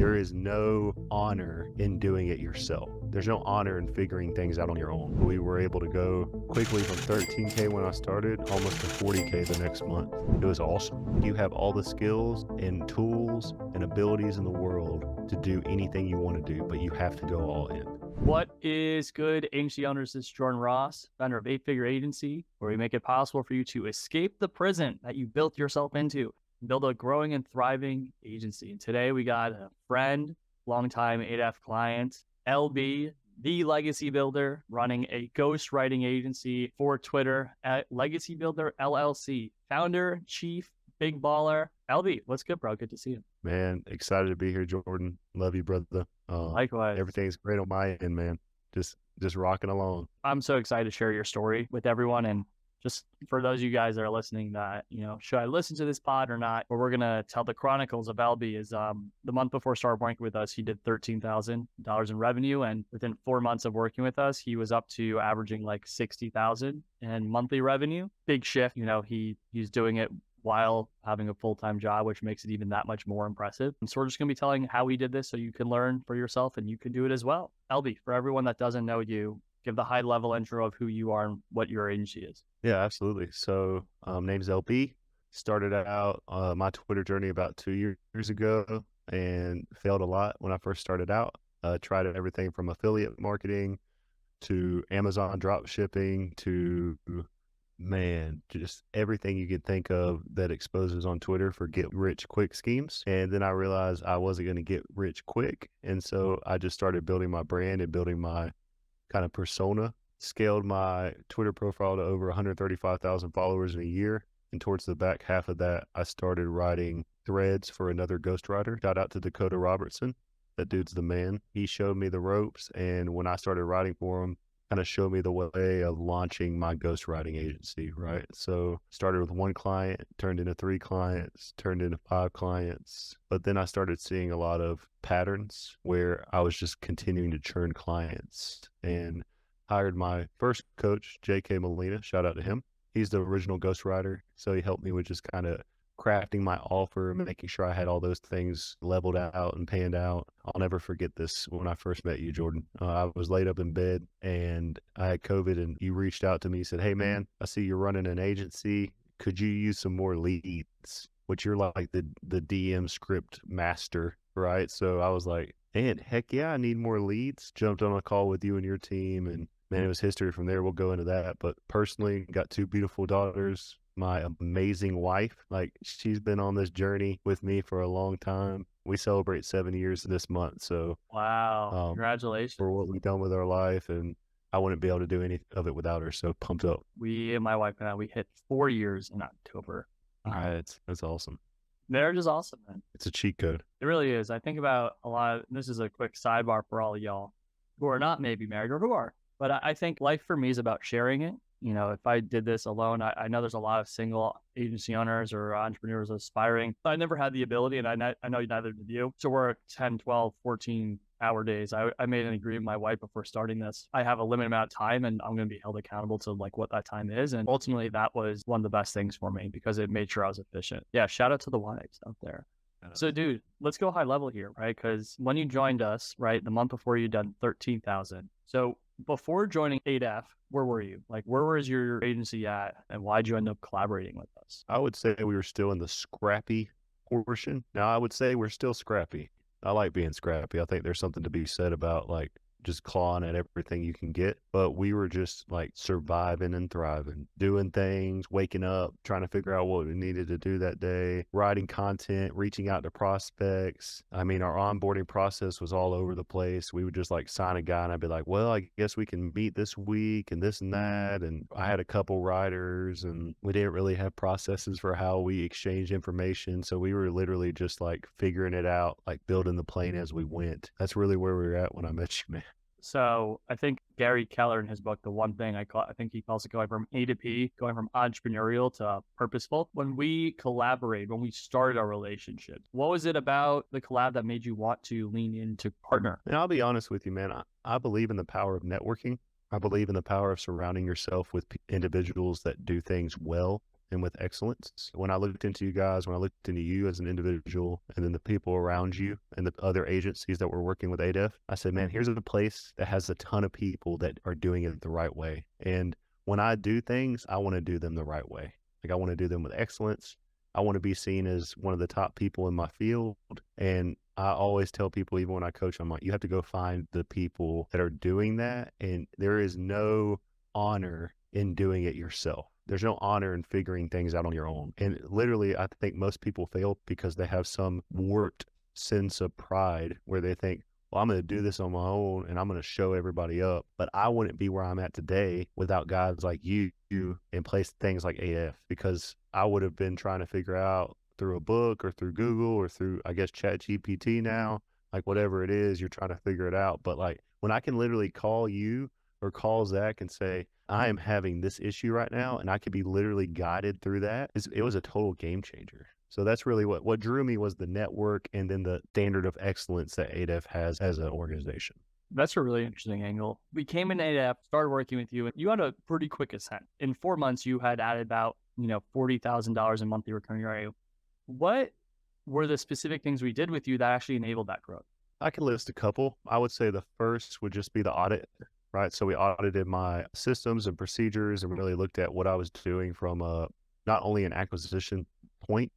There is no honor in doing it yourself. There's no honor in figuring things out on your own. We were able to go quickly from 13K when I started, almost to 40K the next month. It was awesome. You have all the skills and tools and abilities in the world to do anything you want to do, but you have to go all in. What is good, agency owners? This is Jordan Ross, founder of 8-Figure Agency, where we make it possible for you to escape the prison that you built yourself into, build a growing and thriving agency. And today we got a friend, longtime 8F client, LB, the legacy builder, running a ghostwriting agency for Twitter at Legacy Builder LLC, founder, chief, big baller. LB, what's good, bro? Good to see you. Man, excited to be here, Jordan. Love you, brother. Likewise. Everything's great on my end, man. Just rocking along. I'm so excited to share your story with everyone. And just for those of you guys that are listening that, should I listen to this pod or not? Where we're going to tell the chronicles of LB is the month before starting working with us, he did $13,000 in revenue. And within 4 months of working with us, he was up to averaging like $60,000 in monthly revenue. Big shift. He's doing it while having a full-time job, which makes it even that much more impressive. And so we're just going to be telling how he did this so you can learn for yourself and you can do it as well. LB, for everyone that doesn't know you, give the high-level intro of who you are and what your agency is. Yeah, absolutely. So name's LB. Started out my Twitter journey about 2 years ago and failed a lot when I first started out. Tried everything from affiliate marketing to Amazon drop shipping to just everything you could think of that exposes on Twitter for get rich quick schemes. And then I realized I wasn't going to get rich quick. And so I just started building my brand and building my kind of persona, scaled my Twitter profile to over 135,000 followers in a year. And towards the back half of that, I started writing threads for another ghostwriter. Shout out to Dakota Robertson. That dude's the man. He showed me the ropes. And when I started writing for him, kind of showed me the way of launching my ghostwriting agency, right? So started with 1 client, turned into 3 clients, turned into 5 clients. But then I started seeing a lot of patterns where I was just continuing to churn clients and hired my first coach, JK Molina. Shout out to him. He's the original ghostwriter. So he helped me with just kind of crafting my offer, making sure I had all those things leveled out and panned out. I'll never forget this when I first met you, Jordan. I was laid up in bed and I had COVID and you reached out to me and said, "Hey man, I see you're running an agency. Could you use some more leads?" Which you're like the DM script master, right? So I was like, man, heck yeah, I need more leads. Jumped on a call with you and your team and man, it was history from there. We'll go into that. But personally, got 2 beautiful daughters. My amazing wife, like she's been on this journey with me for a long time. We celebrate 7 years this month. So wow, congratulations for what we've done with our life. And I wouldn't be able to do any of it without her. So pumped up. My wife and I, we hit 4 years in October. That's awesome. Marriage is awesome, man. It's a cheat code. It really is. I think about a lot this is a quick sidebar for all of y'all who are not maybe married or who are, but I think life for me is about sharing it. If I did this alone, I know there's a lot of single agency owners or entrepreneurs aspiring. I never had the ability, and I know neither did you, to work 10, 12, 14-hour days. I made an agreement with my wife before starting this. I have a limited amount of time, and I'm going to be held accountable to like what that time is. And ultimately, that was one of the best things for me because it made sure I was efficient. Yeah, shout out to the wives out there. So, dude, let's go high level here, right? Because when you joined us, right, the month before you done 13,000. So before joining 8F, where were you? Like, where was your agency at and why'd you end up collaborating with us? I would say we were still in the scrappy portion. Now, I would say we're still scrappy. I like being scrappy. I think there's something to be said about like just clawing at everything you can get. But we were just like surviving and thriving, doing things, waking up, trying to figure out what we needed to do that day, writing content, reaching out to prospects. I mean, our onboarding process was all over the place. We would just like sign a guy and I'd be like, well, I guess we can meet this week and this and that. And I had a couple writers and we didn't really have processes for how we exchange information. So we were literally just like figuring it out, like building the plane as we went. That's really where we were at when I met you, man. So I think Gary Keller in his book, The One Thing, I think he calls it going from A to P, going from entrepreneurial to purposeful. When we collaborate, when we started our relationship, what was it about the collab that made you want to lean into partner? And I'll be honest with you, man. I believe in the power of networking. I believe in the power of surrounding yourself with individuals that do things well and with excellence. When I looked into you guys, when I looked into you as an individual, and then the people around you and the other agencies that were working with ADEF, I said, man, here's a place that has a ton of people that are doing it the right way. And when I do things, I want to do them the right way. Like I want to do them with excellence. I want to be seen as one of the top people in my field. And I always tell people, even when I coach, I'm like, you have to go find the people that are doing that. And there is no honor in doing it yourself. There's no honor in figuring things out on your own. And literally, I think most people fail because they have some warped sense of pride where they think, well, I'm going to do this on my own and I'm going to show everybody up. But I wouldn't be where I'm at today without guys like you in place things like AF, because I would have been trying to figure out through a book or through Google or through, I guess, Chat GPT now, like whatever it is, you're trying to figure it out. But like when I can literally call you or call Zach and say, I am having this issue right now, and I could be literally guided through that, it was a total game changer. So that's really what drew me, was the network and then the standard of excellence that ADEF has as an organization. That's a really interesting angle. We came in ADEF, started working with you, and you had a pretty quick ascent. In 4 months, you had added about, $40,000 in monthly recurring revenue. What were the specific things we did with you that actually enabled that growth? I can list a couple. I would say the first would just be the audit, right? So we audited my systems and procedures and really looked at what I was doing from not only an acquisition point,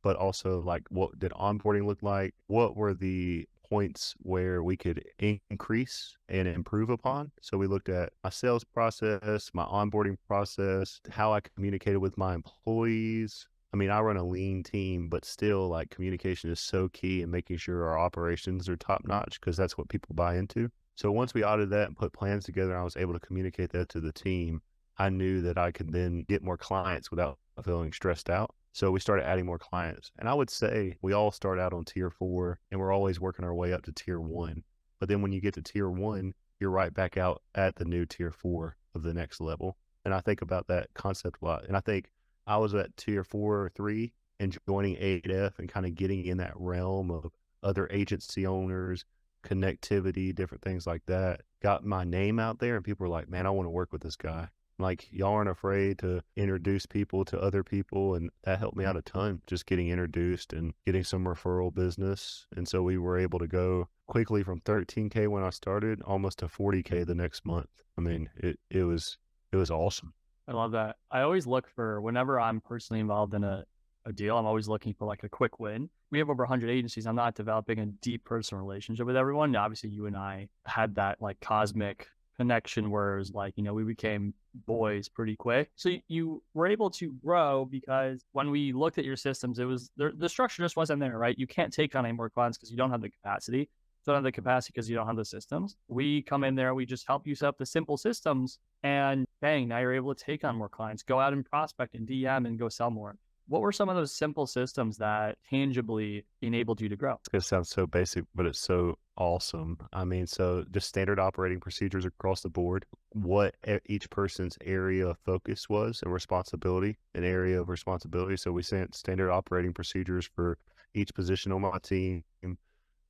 but also like what did onboarding look like? What were the points where we could increase and improve upon? So we looked at my sales process, my onboarding process, how I communicated with my employees. I mean, I run a lean team, but still like communication is so key in making sure our operations are top notch, because that's what people buy into. So once we audited that and put plans together, I was able to communicate that to the team. I knew that I could then get more clients without feeling stressed out. So we started adding more clients. And I would say we all start out on tier 4 and we're always working our way up to tier 1. But then when you get to tier 1, you're right back out at the new tier 4 of the next level. And I think about that concept a lot. And I think I was at tier 4 or 3 and joining ADF and kind of getting in that realm of other agency owners, connectivity, different things like that, got my name out there and people were like, man, I want to work with this guy. Like, y'all aren't afraid to introduce people to other people. And that helped me out a ton, just getting introduced and getting some referral business. And so we were able to go quickly from 13K when I started almost to 40K the next month. I mean, it was awesome. I love that. I always look for, whenever I'm personally involved in a deal, I'm always looking for like a quick win. We have over 100 agencies. I'm not developing a deep personal relationship with everyone. Obviously, you and I had that like cosmic connection where it was like, we became boys pretty quick. So you were able to grow because when we looked at your systems, it was the structure just wasn't there, right? You can't take on any more clients because you don't have the capacity. You don't have the capacity because you don't have the systems. We come in there, we just help you set up the simple systems, and bang, now you're able to take on more clients, go out and prospect and DM and go sell more. What were some of those simple systems that tangibly enabled you to grow? It's going to sound so basic, but it's so awesome. I mean, so just standard operating procedures across the board, what each person's area of focus was and responsibility, an area of responsibility. So we sent standard operating procedures for each position on my team,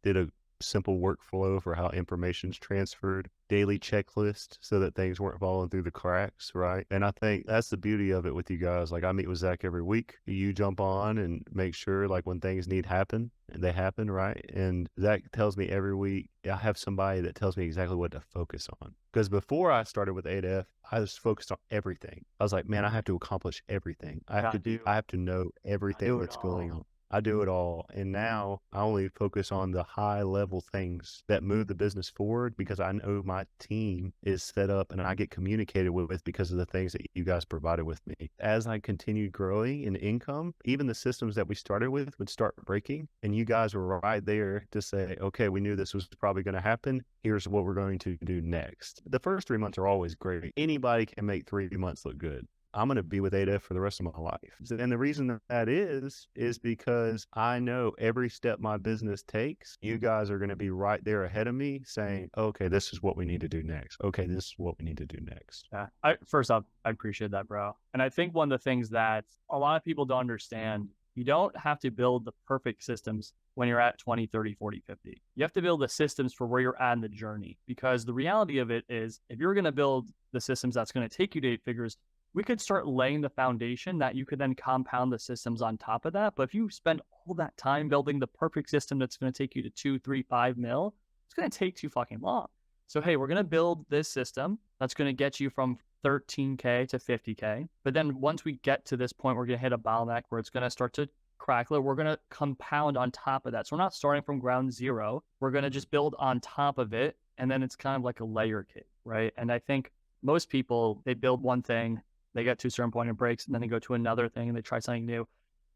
did a simple workflow for how information's transferred, daily checklist so that things weren't falling through the cracks, right? And I think that's the beauty of it with you guys. Like, I meet with Zach every week. You jump on and make sure like when things need happen, they happen, right? And Zach tells me every week, I have somebody that tells me exactly what to focus on. Because before I started with ADF, I was focused on everything. I was like, man, I have to accomplish everything. I have to know everything that's going on. I do it all. And now I only focus on the high level things that move the business forward, because I know my team is set up and I get communicated with because of the things that you guys provided with me. As I continued growing in income, even the systems that we started with would start breaking. And you guys were right there to say, okay, we knew this was probably going to happen. Here's what we're going to do next. The first 3 months are always great. Anybody can make 3 months look good. I'm going to be with ADF for the rest of my life. And the reason that is because I know every step my business takes, you guys are going to be right there ahead of me saying, okay, this is what we need to do next. Okay, this is what we need to do next. Yeah. First off, I appreciate that, bro. And I think one of the things that a lot of people don't understand, you don't have to build the perfect systems when you're at 20, 30, 40, 50. You have to build the systems for where you're at in the journey, because the reality of it is if you're going to build the systems that's going to take you to 8 figures, we could start laying the foundation that you could then compound the systems on top of that. But if you spend all that time building the perfect system that's going to take you to 2, 3, 5 mil, it's going to take too fucking long. So, hey, we're going to build this system that's going to get you from 13K to 50K. But then once we get to this point, we're going to hit a bottleneck where it's going to start to crack. We're going to compound on top of that. So we're not starting from ground zero. We're going to just build on top of it. And then it's kind of like a layer cake, right? And I think most people, they build one thing, they get to a certain point, it breaks, and then they go to another thing and they try something new.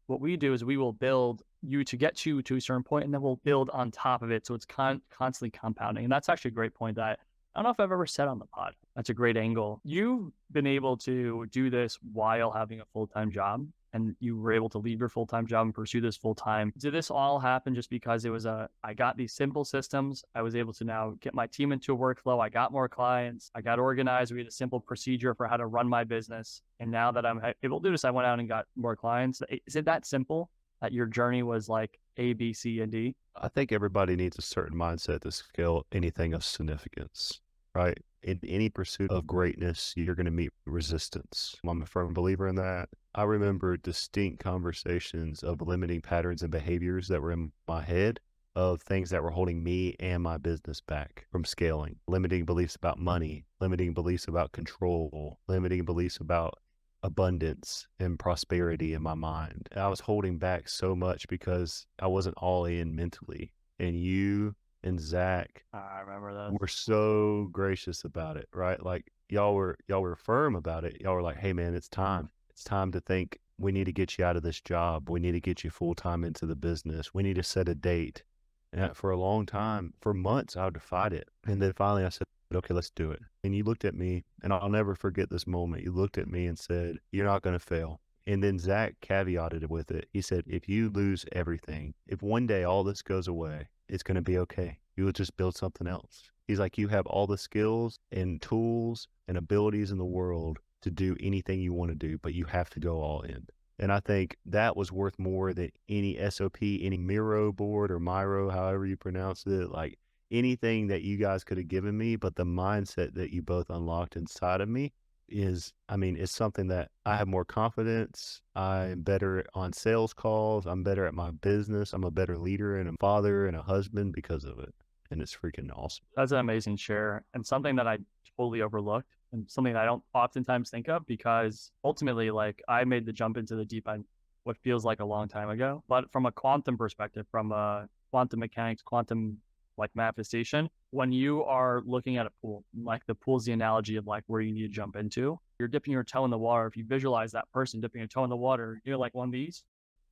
What we do is we will build you to get you to a certain point, and then we'll build on top of it. So it's constantly compounding. And that's actually a great point that I don't know if I've ever said on the pod. That's a great angle. You've been able to do this while having a full-time job, and you were able to leave your full-time job and pursue this full-time. Did this all happen just because it was I got these simple systems, I was able to now get my team into a workflow, I got more clients, I got organized, we had a simple procedure for how to run my business, and now that I'm able to do this, I went out and got more clients? Is it that simple that your journey was like A, B, C, and D? I think everybody needs a certain mindset to scale anything of significance, right? In any pursuit of greatness, you're going to meet resistance. I'm a firm believer in that. I remember distinct conversations of limiting patterns and behaviors that were in my head of things that were holding me and my business back from scaling, limiting beliefs about money, limiting beliefs about control, limiting beliefs about abundance and prosperity in my mind. I was holding back so much because I wasn't all in mentally. And you and Zach I remember that. were so gracious about it, right? Like y'all were firm about it. Y'all were like, hey man, it's time. It's time to think we need to get you out of this job. We need to get you full time into the business. We need to set a date. And for a long time, for months, I defied it. And then finally I said, okay, let's do it. And you looked at me, and I'll never forget this moment. You looked at me and said, you're not going to fail. And then Zach caveated it with it. He said, if you lose everything, if one day all this goes away, it's going to be okay. You will just build something else. He's like, you have all the skills and tools and abilities in the world to do anything you want to do, but you have to go all in. And I think that was worth more than any SOP, any Miro board or Miro, however you pronounce it, like anything that you guys could have given me. But the mindset that you both unlocked inside of me is, I mean, it's something that I have more confidence. I'm better on sales calls. I'm better at my business. I'm a better leader and a father and a husband because of it. And it's freaking awesome. That's an amazing share, and something that I totally overlooked, and something that I don't oftentimes think of, because ultimately, like, I made the jump into the deep end what feels like a long time ago. But from a quantum perspective, from a quantum mechanics, quantum like manifestation, when you are looking at a pool, like the pool's the analogy of like where you need to jump into. You're dipping your toe in the water. If you visualize that person dipping a toe in the water, you're like one of these,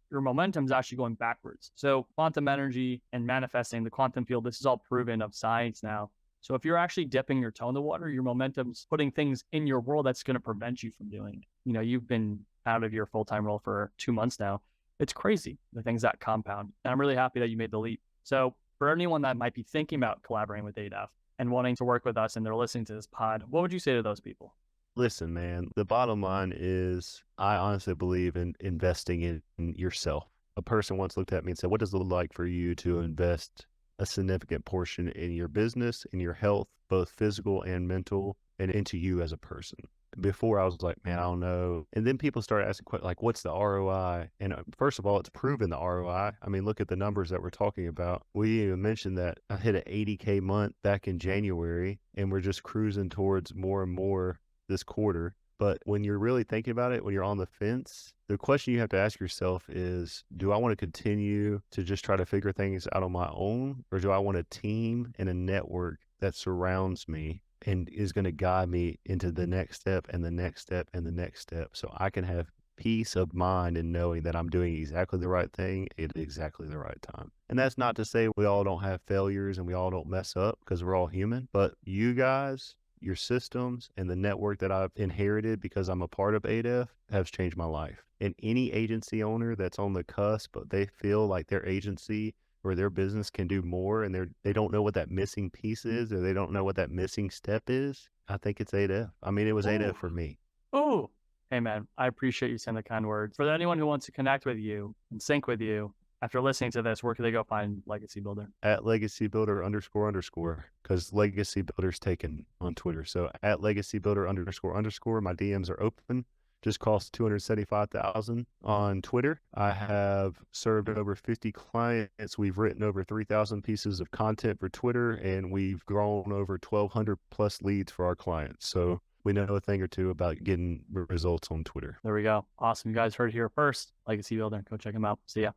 your momentum is actually going backwards. So quantum energy and manifesting, the quantum field, this is all proven of science now. So if you're actually dipping your toe in the water, your momentum's putting things in your world that's going to prevent you from doing it. You know, you've been out of your full-time role for 2 months now. It's crazy, the things that compound. And I'm really happy that you made the leap. So for anyone that might be thinking about collaborating with ADEF and wanting to work with us and they're listening to this pod, what would you say to those people? Listen, man, the bottom line is I honestly believe in investing in yourself. A person once looked at me and said, what does it look like for you to invest a significant portion in your business, in your health, both physical and mental, and into you as a person? Before I was like, man, I don't know. And then people started asking, like, what's the ROI? And first of all, it's proven the ROI. I mean, look at the numbers that we're talking about. We even mentioned that I hit an 80K month back in January, and we're just cruising towards more and more this quarter. But when you're really thinking about it, when you're on the fence, the question you have to ask yourself is, do I want to continue to just try to figure things out on my own? Or do I want a team and a network that surrounds me and is going to guide me into the next step and the next step and the next step, so I can have peace of mind in knowing that I'm doing exactly the right thing at exactly the right time? And that's not to say we all don't have failures and we all don't mess up, because we're all human. But you guys, your systems, and the network that I've inherited because I'm a part of ADEF has changed my life. And any agency owner that's on the cusp, but they feel like their agency or their business can do more, and they don't know what that missing piece is, or they don't know what that missing step is, I think it's ADEF. I mean, it was ADEF for me. Oh, hey man, I appreciate you saying the kind words. For anyone who wants to connect with you and sync with you after listening to this, where can they go find Legacy Builder? At Legacy Builder __, because Legacy Builder's taken on Twitter. So at Legacy Builder __, my DMs are open. just cost $275,000. On Twitter, I have served over 50 clients. We've written over 3,000 pieces of content for Twitter, and we've grown over 1,200 plus leads for our clients. So we know a thing or two about getting results on Twitter. There we go. Awesome. You guys heard it here first. Legacy Builder. Go check them out. See ya.